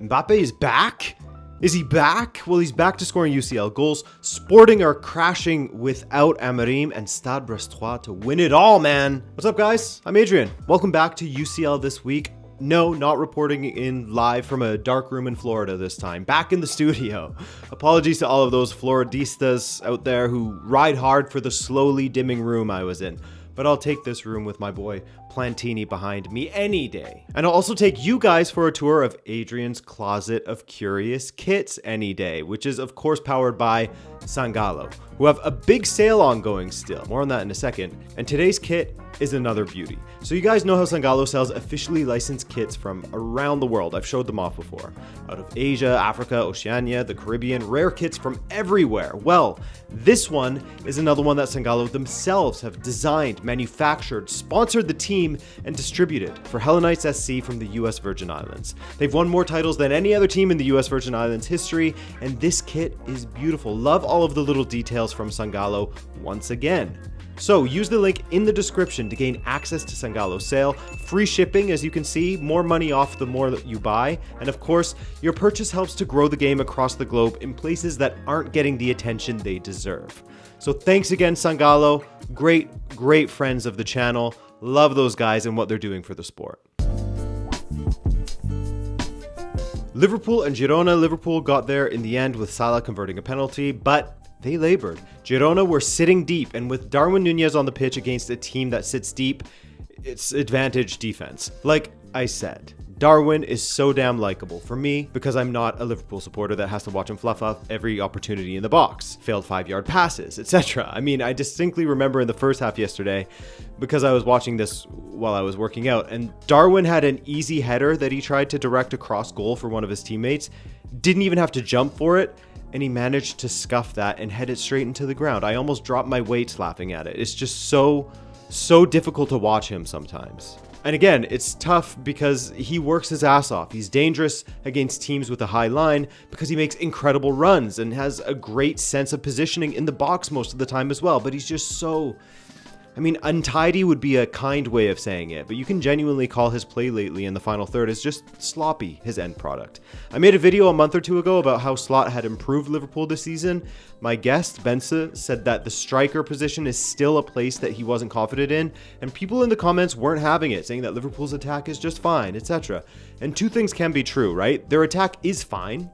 Mbappé is back? Is he back? Well, he's back to scoring UCL goals. Sporting are crashing without Amorim and Stade Brestois to win it all, man. What's up, guys? I'm Adrian. Welcome back to UCL this week. No, not reporting in live from a dark room in Florida this time. Back in the studio. Apologies to all of those Floridistas out there who ride hard for the slowly dimming room I was in. But I'll take this room with my boy Plantini behind me any day. And I'll also take you guys for a tour of Adrian's Closet of Curious Kits any day, which is of course powered by Sangalo, who have a big sale ongoing still. More on that in a second. And today's kit is another beauty. So you guys know how Sangalo sells officially licensed kits from around the world. I've showed them off before. Out of Asia, Africa, Oceania, the Caribbean, rare kits from everywhere. Well, this one is another one that Sangalo themselves have designed, manufactured, sponsored the team, and distributed for Hellenites SC from the US Virgin Islands. They've won more titles than any other team in the US Virgin Islands history, and this kit is beautiful. Love all of the little details from Sangalo once again. So use the link in the description to gain access to Sangalo's sale, free shipping as you can see, more money off the more that you buy, and of course, your purchase helps to grow the game across the globe in places that aren't getting the attention they deserve. So thanks again, Sangalo. Great friends of the channel. Love those guys and what they're doing for the sport. Liverpool and Girona. Liverpool got there in the end with Salah converting a penalty, but they labored. Girona were sitting deep, and with Darwin Nunez on the pitch against a team that sits deep, it's advantage defense. Like I said, Darwin is so damn likable for me because I'm not a Liverpool supporter that has to watch him fluff up every opportunity in the box, failed 5-yard passes, etc. I mean, I distinctly remember in the first half yesterday, because I was watching this while I was working out, and Darwin had an easy header that he tried to direct across goal for one of his teammates, didn't even have to jump for it, and he managed to scuff that and head it straight into the ground. I almost dropped my weights laughing at it. It's just so difficult to watch him sometimes. And again, it's tough because he works his ass off. He's dangerous against teams with a high line because he makes incredible runs and has a great sense of positioning in the box most of the time as well. But he's just so... I mean, untidy would be a kind way of saying it, but you can genuinely call his play lately in the final third as just sloppy, his end product. I made a video a month or two ago about how Slot had improved Liverpool this season. My guest, Bensa, said that the striker position is still a place that he wasn't confident in, and people in the comments weren't having it, saying that Liverpool's attack is just fine, etc. And two things can be true, right? Their attack is fine,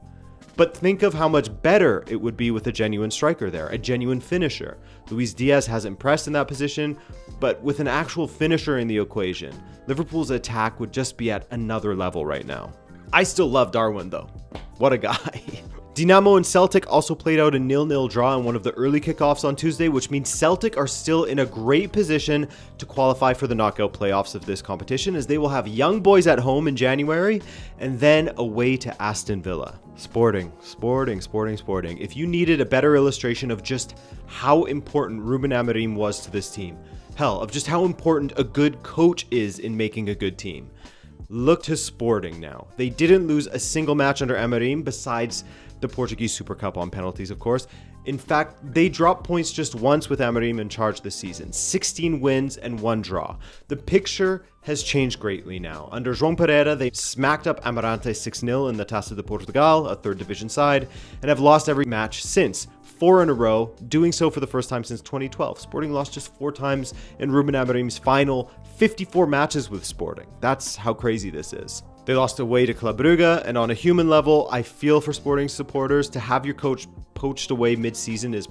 but think of how much better it would be with a genuine striker there, a genuine finisher. Luis Diaz has impressed in that position, but with an actual finisher in the equation, Liverpool's attack would just be at another level right now. I still love Darwin though. What a guy. Dinamo and Celtic also played out a 0-0 draw in one of the early kickoffs on Tuesday, which means Celtic are still in a great position to qualify for the knockout playoffs of this competition, as they will have Young Boys at home in January and then away to Aston Villa. Sporting. If you needed a better illustration of just how important Ruben Amorim was to this team, hell, of just how important a good coach is in making a good team, look to Sporting now. They didn't lose a single match under Amorim besides the Portuguese Super Cup on penalties, of course. In fact, they dropped points just once with Amorim in charge this season. 16 wins and 1 draw. The picture has changed greatly now. Under João Pereira, they smacked up Amarante 6-0 in the Taça de Portugal, a 3rd division side, and have lost every match since. 4 in a row, doing so for the first time since 2012. Sporting lost just 4 times in Ruben Amorim's final 54 matches with Sporting. That's how crazy this is. They lost away to Club Brugge, and on a human level, I feel for Sporting supporters. To have your coach poached away mid-season is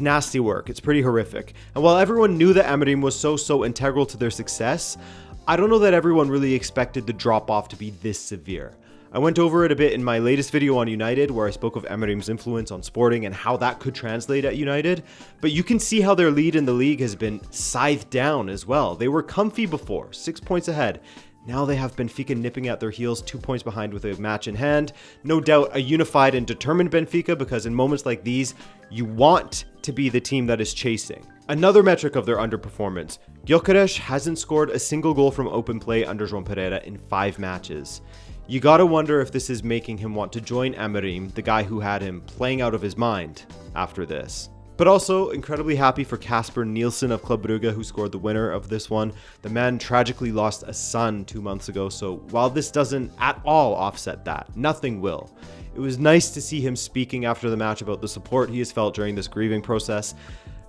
nasty work. It's pretty horrific. And while everyone knew that Amorim was so integral to their success, I don't know that everyone really expected the drop-off to be this severe. I went over it a bit in my latest video on United, where I spoke of Amorim's influence on Sporting and how that could translate at United, but you can see how their lead in the league has been scythed down as well. They were comfy before, 6 points ahead. Now they have Benfica nipping at their heels, 2 points behind with a match in hand. No doubt a unified and determined Benfica, because in moments like these, you want to be the team that is chasing. Another metric of their underperformance, Gyökeres hasn't scored a single goal from open play under João Pereira in 5 matches. You gotta wonder if this is making him want to join Amorim, the guy who had him playing out of his mind after this. But also incredibly happy for Kasper Nielsen of Club Brugge, who scored the winner of this one. The man tragically lost a son 2 months ago, so while this doesn't at all offset that, nothing will. It was nice to see him speaking after the match about the support he has felt during this grieving process.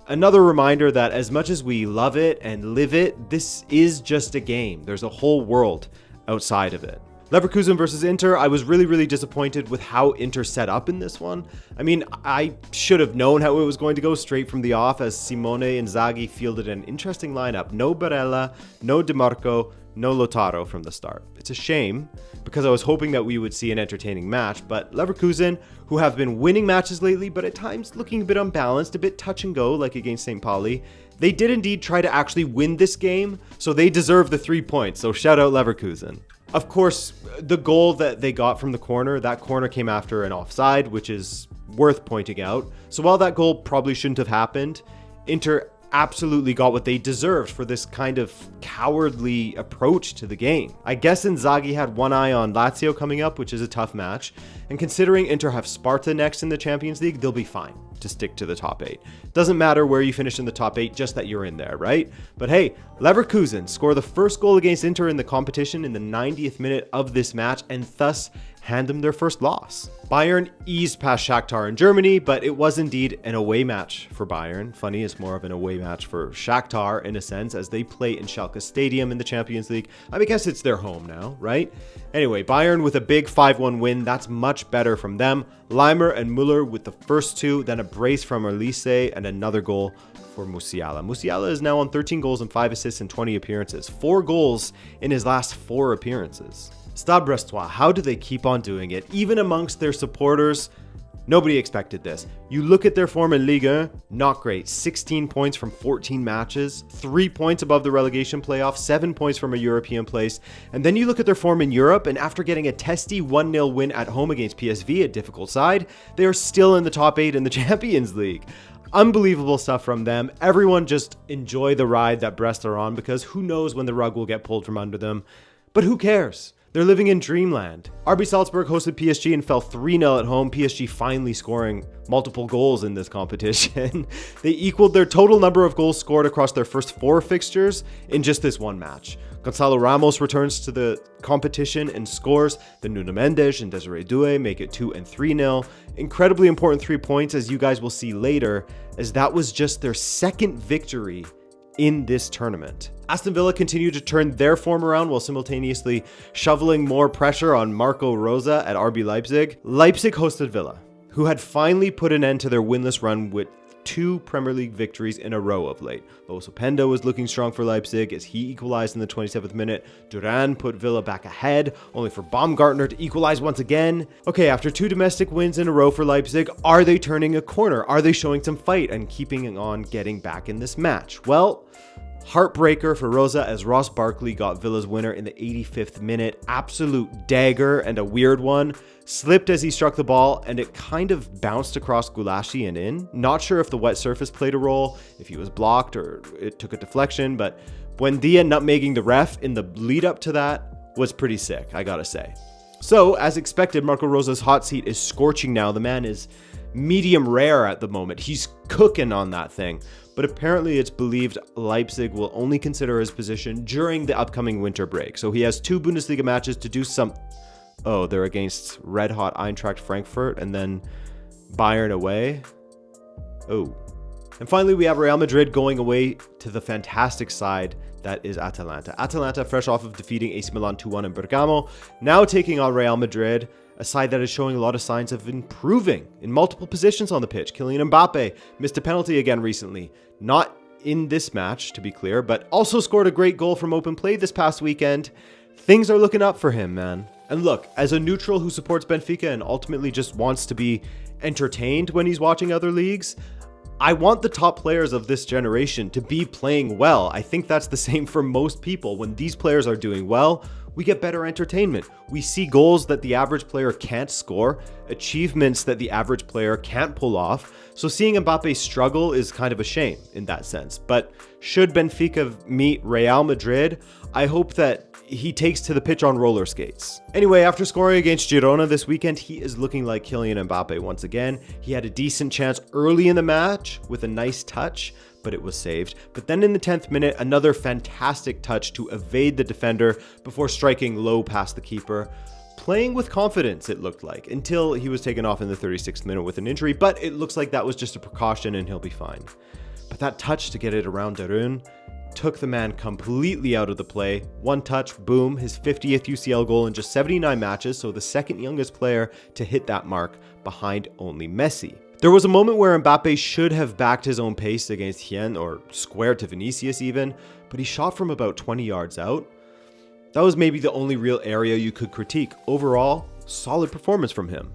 Another reminder that as much as we love it and live it, this is just a game. There's a whole world outside of it. Leverkusen versus Inter, I was really disappointed with how Inter set up in this one. I mean, I should have known how it was going to go straight from the off, as Simone Inzaghi fielded an interesting lineup. No Barella, no DiMarco, no Lautaro from the start. It's a shame, because I was hoping that we would see an entertaining match, but Leverkusen, who have been winning matches lately, but at times looking a bit unbalanced, a bit touch and go, like against St. Pauli, they did indeed try to actually win this game, so they deserve the 3 points, so shout out Leverkusen. Of course, the goal that they got from the corner, that corner came after an offside, which is worth pointing out. So while that goal probably shouldn't have happened, Inter absolutely got what they deserved for this kind of cowardly approach to the game. I guess Inzaghi had one eye on Lazio coming up, which is a tough match. And considering Inter have Sparta next in the Champions League, they'll be fine to stick to the top 8. Doesn't matter where you finish in the top 8, just that you're in there, right? But hey, Leverkusen score the first goal against Inter in the competition in the 90th minute of this match, and thus hand them their first loss. Bayern eased past Shakhtar in Germany, but it was indeed an away match for Bayern. Funny, it's more of an away match for Shakhtar in a sense, as they play in Schalke Stadium in the Champions League. I guess it's their home now, right? Anyway, Bayern with a big 5-1 win. That's much better from them. Leimer and Müller with the first 2, then a brace from Elise and another goal for Musiala. Musiala is now on 13 goals and 5 assists in 20 appearances. 4 goals in his last 4 appearances. Stade Brestois, how do they keep on doing it? Even amongst their supporters, nobody expected this. You look at their form in Ligue 1, not great. 16 points from 14 matches, 3 points above the relegation playoff, 7 points from a European place. And then you look at their form in Europe, and after getting a testy 1-0 win at home against PSV, a difficult side, they are still in the top 8 in the Champions League. Unbelievable stuff from them. Everyone just enjoy the ride that Brest are on, because who knows when the rug will get pulled from under them. But who cares? They're living in dreamland. RB Salzburg hosted PSG and fell 3-0 at home. PSG finally scoring multiple goals in this competition. They equaled their total number of goals scored across their first 4 fixtures in just this one match. Gonzalo Ramos returns to the competition and scores. Then Nuno Mendes and Desiree Doué make it 2 and 3-0. Incredibly important 3 points, as you guys will see later, as that was just their second victory in this tournament. Aston Villa continued to turn their form around while simultaneously shoveling more pressure on Marco Rosa at RB Leipzig. Leipzig hosted Villa, who had finally put an end to their winless run with 2 Premier League victories in a row of late. Lois Openda was looking strong for Leipzig as he equalized in the 27th minute. Duran put Villa back ahead, only for Baumgartner to equalize once again. Okay, after 2 domestic wins in a row for Leipzig, are they turning a corner? Are they showing some fight and keeping on getting back in this match? Well, heartbreaker for Rosa as Ross Barkley got Villa's winner in the 85th minute. Absolute dagger, and a weird one. Slipped as he struck the ball, and it kind of bounced across Gulashi and in. Not sure if the wet surface played a role, if he was blocked or it took a deflection, but Buendia nutmegging the ref in the lead up to that was pretty sick, I gotta say. So, as expected, Marco Rosa's hot seat is scorching now. The man is medium rare at the moment. He's cooking on that thing. But apparently it's believed Leipzig will only consider his position during the upcoming winter break. So he has 2 Bundesliga matches to do some... Oh, they're against red-hot Eintracht Frankfurt and then Bayern away. Oh. And finally, we have Real Madrid going away to the fantastic side that is Atalanta. Atalanta, fresh off of defeating AC Milan 2-1 in Bergamo, now taking on Real Madrid, a side that is showing a lot of signs of improving in multiple positions on the pitch. Kylian Mbappé missed a penalty again recently. Not in this match, to be clear, but also scored a great goal from open play this past weekend. Things are looking up for him, man. And look, as a neutral who supports Benfica and ultimately just wants to be entertained when he's watching other leagues, I want the top players of this generation to be playing well. I think that's the same for most people. When these players are doing well, we get better entertainment. We see goals that the average player can't score, achievements that the average player can't pull off. So seeing Mbappé struggle is kind of a shame in that sense. But should Benfica meet Real Madrid, I hope that he takes to the pitch on roller skates. Anyway, after scoring against Girona this weekend, he is looking like Kylian Mbappé once again. He had a decent chance early in the match with a nice touch, but it was saved. But then in the 10th minute, another fantastic touch to evade the defender before striking low past the keeper. Playing with confidence, it looked like, until he was taken off in the 36th minute with an injury, but it looks like that was just a precaution and he'll be fine. But that touch to get it around Darun took the man completely out of the play. One touch, boom, his 50th UCL goal in just 79 matches, so the second youngest player to hit that mark behind only Messi. There was a moment where Mbappé should have backed his own pace against Hien or squared to Vinicius even, but he shot from about 20 yards out. That was maybe the only real area you could critique. Overall, solid performance from him.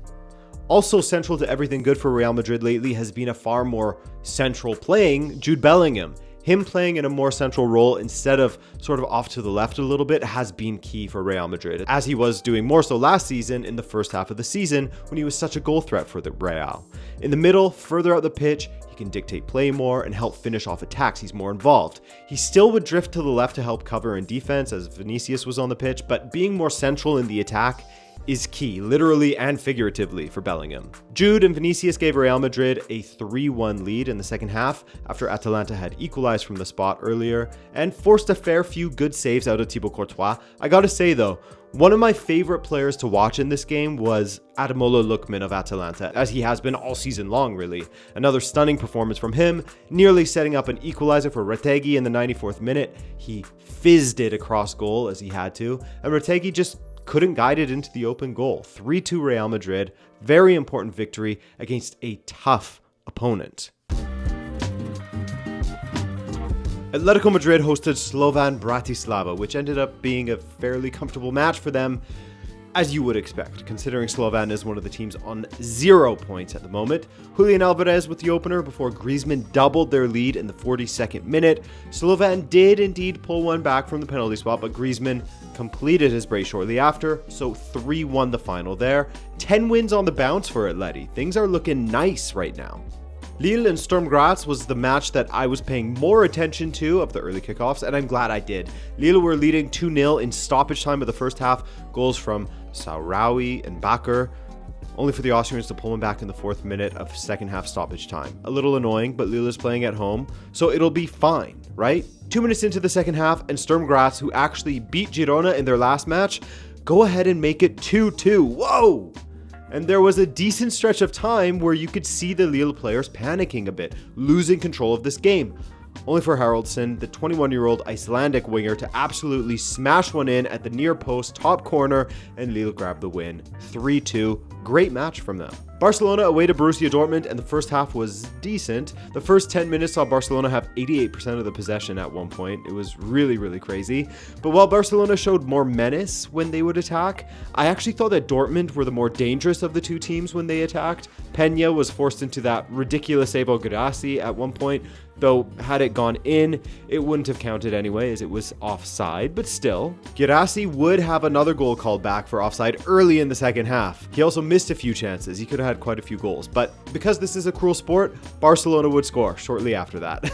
Also central to everything good for Real Madrid lately has been a far more central playing Jude Bellingham. Him playing in a more central role instead of sort of off to the left a little bit has been key for Real Madrid, as he was doing more so last season in the first half of the season when he was such a goal threat for the Real. In the middle, further out the pitch, he can dictate play more and help finish off attacks. He's more involved. He still would drift to the left to help cover in defense as Vinicius was on the pitch, but being more central in the attack is key, literally and figuratively, for Bellingham. Jude and Vinicius gave Real Madrid a 3-1 lead in the second half after Atalanta had equalized from the spot earlier and forced a fair few good saves out of Thibaut Courtois. I gotta say though, one of my favorite players to watch in this game was Ademola Lookman of Atalanta, as he has been all season long really. Another stunning performance from him, nearly setting up an equalizer for Retegui in the 94th minute. He fizzed it across goal as he had to, and Retegui just couldn't guide it into the open goal. 3-2 Real Madrid, very important victory against a tough opponent. Atletico Madrid hosted Slovan Bratislava, which ended up being a fairly comfortable match for them, as you would expect, considering Slovan is one of the teams on 0 points at the moment. Julian Alvarez with the opener before Griezmann doubled their lead in the 42nd minute. Slovan did indeed pull one back from the penalty spot, but Griezmann completed his brace shortly after, so 3-1 the final there. 10 wins on the bounce for Atleti. Things are looking nice right now. Lille and Sturm Graz was the match that I was paying more attention to of the early kickoffs, and I'm glad I did. Lille were leading 2-0 in stoppage time of the first half, goals from Sauraoui and Bakker, only for the Austrians to pull him back in the 4th minute of second half stoppage time. A little annoying, but Lille is playing at home, so it'll be fine, right? 2 minutes into the second half, and Sturm Graz, who actually beat Girona in their last match, go ahead and make it 2-2. Whoa! And there was a decent stretch of time where you could see the Lille players panicking a bit, losing control of this game. Only for Haraldsson, the 21-year-old Icelandic winger, to absolutely smash one in at the near post top corner, and Lille grabbed the win. 3-2, great match from them. Barcelona away to Borussia Dortmund, and the first half was decent. The first 10 minutes saw Barcelona have 88% of the possession at one point. It was really, really crazy. But while Barcelona showed more menace when they would attack, I actually thought that Dortmund were the more dangerous of the two teams when they attacked. Peña was forced into that ridiculous save of Guirassy at one point, though had it gone in, it wouldn't have counted anyway as it was offside, but still. Guirassy would have another goal called back for offside early in the second half. He also missed a few chances. He could have had quite a few goals, but because this is a cruel sport, Barcelona would score shortly after that.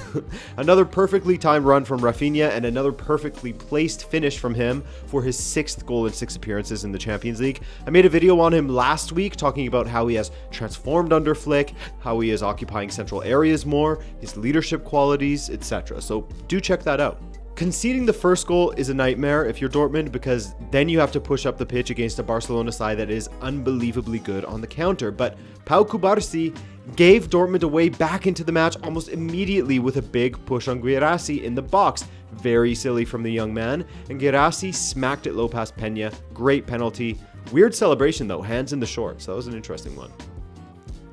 Another perfectly timed run from Rafinha and another perfectly placed finish from him for his 6th goal in 6 appearances in the Champions League. I made a video on him last week talking about how he has transformed under Flick, how he is occupying central areas more, his leadership qualities, etc. So do check that out. Conceding the first goal is a nightmare if you're Dortmund, because then you have to push up the pitch against a Barcelona side that is unbelievably good on the counter. But Pau Cubarsí gave Dortmund a way back into the match almost immediately with a big push on Guirassy in the box. Very silly from the young man, and Guirassy smacked it low past Peña. Great penalty. Weird celebration though, hands in the shorts. That was an interesting one.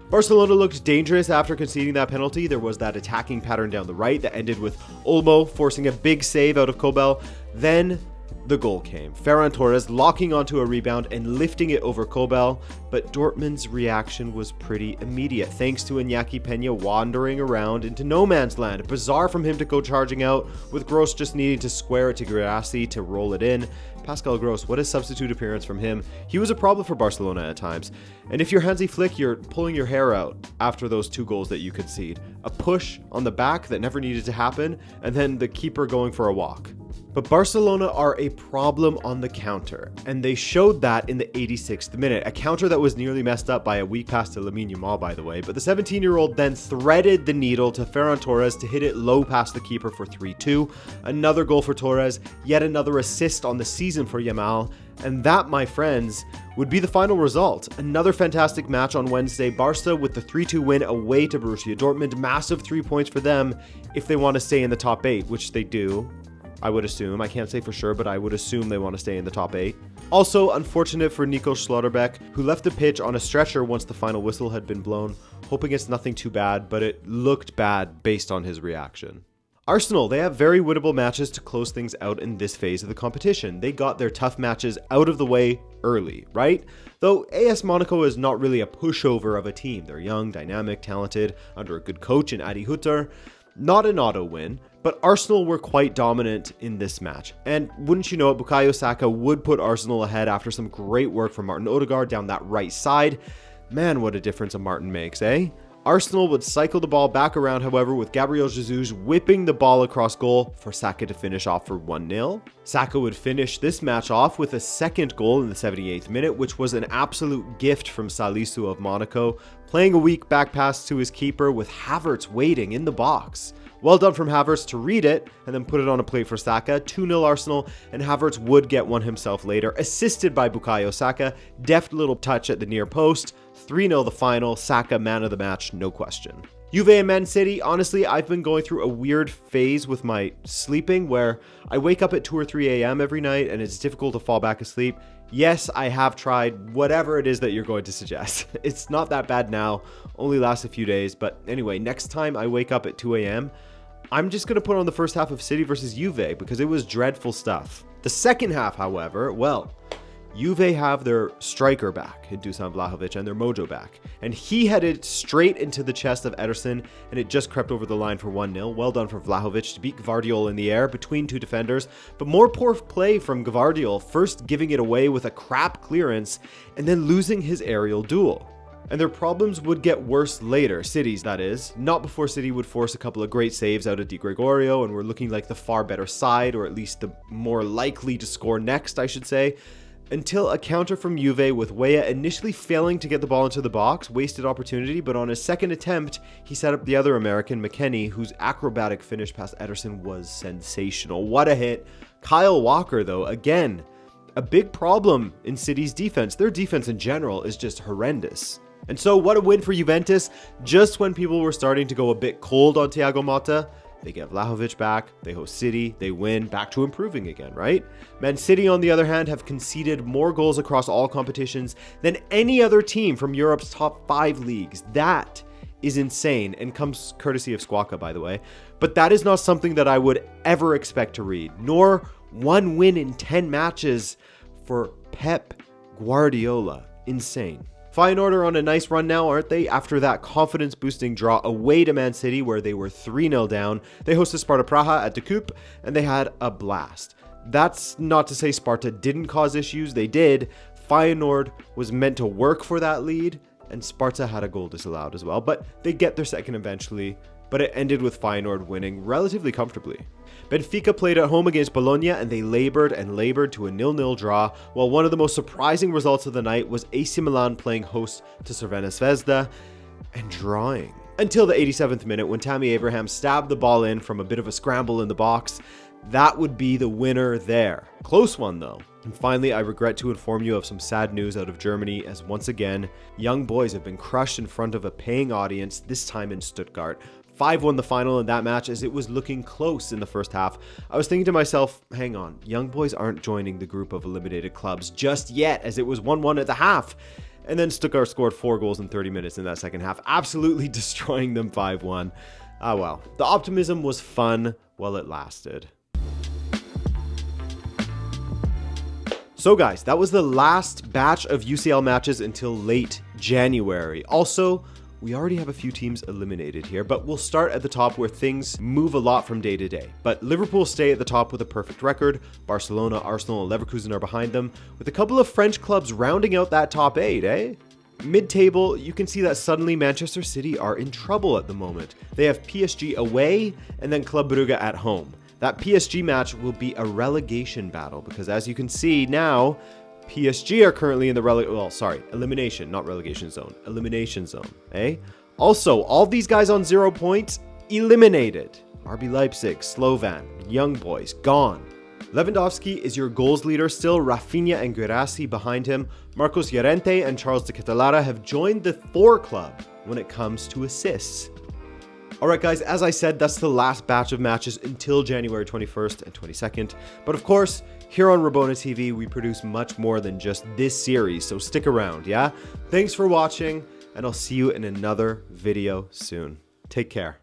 Barcelona looked dangerous after conceding that penalty. There was that attacking pattern down the right that ended with Olmo forcing a big save out of Kobel. Then the goal came. Ferran Torres locking onto a rebound and lifting it over Kobel, but Dortmund's reaction was pretty immediate, thanks to Iñaki Peña wandering around into no man's land. Bizarre from him to go charging out, with Gross just needing to square it to Guirassy to roll it in. Pascal Gross, what a substitute appearance from him. He was a problem for Barcelona at times. And if you're Hansi Flick, you're pulling your hair out after those 2 goals that you concede. A push on the back that never needed to happen, and then the keeper going for a walk. But Barcelona are a problem on the counter, and they showed that in the 86th minute, a counter that was nearly messed up by a weak pass to Lamine Yamal, by the way, but the 17-year-old then threaded the needle to Ferran Torres to hit it low past the keeper for 3-2, another goal for Torres, yet another assist on the season for Yamal, and that, my friends, would be the final result. Another fantastic match on Wednesday, Barca with the 3-2 win away to Borussia Dortmund, massive 3 points for them if they want to stay in the top 8, which they do. I would assume. I can't say for sure, but I would assume they want to stay in the top 8. Also, unfortunate for Nico Schlotterbeck, who left the pitch on a stretcher once the final whistle had been blown, hoping it's nothing too bad, but it looked bad based on his reaction. Arsenal, they have very winnable matches to close things out in this phase of the competition. They got their tough matches out of the way early, right? Though AS Monaco is not really a pushover of a team. They're young, dynamic, talented, under a good coach in Adi Hütter. Not an auto win, but Arsenal were quite dominant in this match. And wouldn't you know it, Bukayo Saka would put Arsenal ahead after some great work from Martin Odegaard down that right side. Man, what a difference a Martin makes, eh? Arsenal would cycle the ball back around, however, with Gabriel Jesus whipping the ball across goal for Saka to finish off for 1-0. Saka would finish this match off with a second goal in the 78th minute, which was an absolute gift from Salisu of Monaco, playing a weak back pass to his keeper with Havertz waiting in the box. Well done from Havertz to read it and then put it on a plate for Saka. 2-0 Arsenal, and Havertz would get one himself later, assisted by Bukayo Saka. Deft little touch at the near post. 3-0 the final. Saka man of the match, no question. Juve and Man City, honestly, I've been going through a weird phase with my sleeping where I wake up at 2 or 3 a.m. every night and it's difficult to fall back asleep. Yes, I have tried whatever it is that you're going to suggest. It's not that bad now, only lasts a few days, but anyway, next time I wake up at 2 a.m., I'm just going to put on the first half of City versus Juve because it was dreadful stuff. The second half, however, well, Juve have their striker back in Dusan Vlahovic and their mojo back. And he headed straight into the chest of Ederson and it just crept over the line for 1-0. Well done for Vlahovic to beat Gvardiol in the air between 2 defenders. But more poor play from Gvardiol, first giving it away with a crap clearance and then losing his aerial duel. And their problems would get worse later, City's that is, not before City would force a couple of great saves out of Di Gregorio and were looking like the far better side, or at least the more likely to score next, I should say, until a counter from Juve with Weah initially failing to get the ball into the box, wasted opportunity, but on his second attempt, he set up the other American, McKennie, whose acrobatic finish past Ederson was sensational. What a hit. Kyle Walker, though, again, a big problem in City's defense. Their defense in general is just horrendous. And so what a win for Juventus. Just when people were starting to go a bit cold on Thiago Motta, they get Vlahovic back, they host City, they win, back to improving again, right? Man City, on the other hand, have conceded more goals across all competitions than any other team from Europe's top 5 leagues. That is insane and comes courtesy of Squawka, by the way. But that is not something that I would ever expect to read, nor one win in 10 matches for Pep Guardiola. Insane. Feyenoord are on a nice run now, aren't they? After that confidence-boosting draw away to Man City, where they were 3-0 down, they hosted Sparta Praha at the Coupe, and they had a blast. That's not to say Sparta didn't cause issues, they did. Feyenoord was meant to work for that lead, and Sparta had a goal disallowed as well, but they get their second eventually, but it ended with Feyenoord winning relatively comfortably. Benfica played at home against Bologna and they labored to a 0-0 draw, while one of the most surprising results of the night was AC Milan playing host to Crvena Zvezda and drawing. Until the 87th minute when Tammy Abraham stabbed the ball in from a bit of a scramble in the box. That would be the winner there. Close one though. And finally, I regret to inform you of some sad news out of Germany, as once again, young boys have been crushed in front of a paying audience, this time in Stuttgart. 5-1 the final in that match as it was looking close in the first half. I was thinking to myself, hang on, young boys aren't joining the group of eliminated clubs just yet, as it was 1-1 at the half. And then Stuttgart scored 4 goals in 30 minutes in that second half, absolutely destroying them 5-1. Ah well, the optimism was fun while it lasted. So guys, that was the last batch of UCL matches until late January. Also, we already have a few teams eliminated here, but we'll start at the top where things move a lot from day to day. But Liverpool stay at the top with a perfect record. Barcelona, Arsenal, and Leverkusen are behind them, with a couple of French clubs rounding out that top 8, eh? Mid-table, you can see that suddenly Manchester City are in trouble at the moment. They have PSG away and then Club Brugge at home. That PSG match will be a relegation battle because, as you can see now, PSG are currently in the elimination, not relegation zone, elimination zone, eh? Also, all these guys on 0 points, eliminated. RB Leipzig, Slovan, Young Boys, gone. Lewandowski is your goals leader still, Rafinha and Guirassy behind him. Marcos Llorente and Charles de Ketelara have joined the 4 club when it comes to assists. Alright guys, as I said, that's the last batch of matches until January 21st and 22nd. But of course, here on Rabona TV, we produce much more than just this series, so stick around, yeah? Thanks for watching, and I'll see you in another video soon. Take care.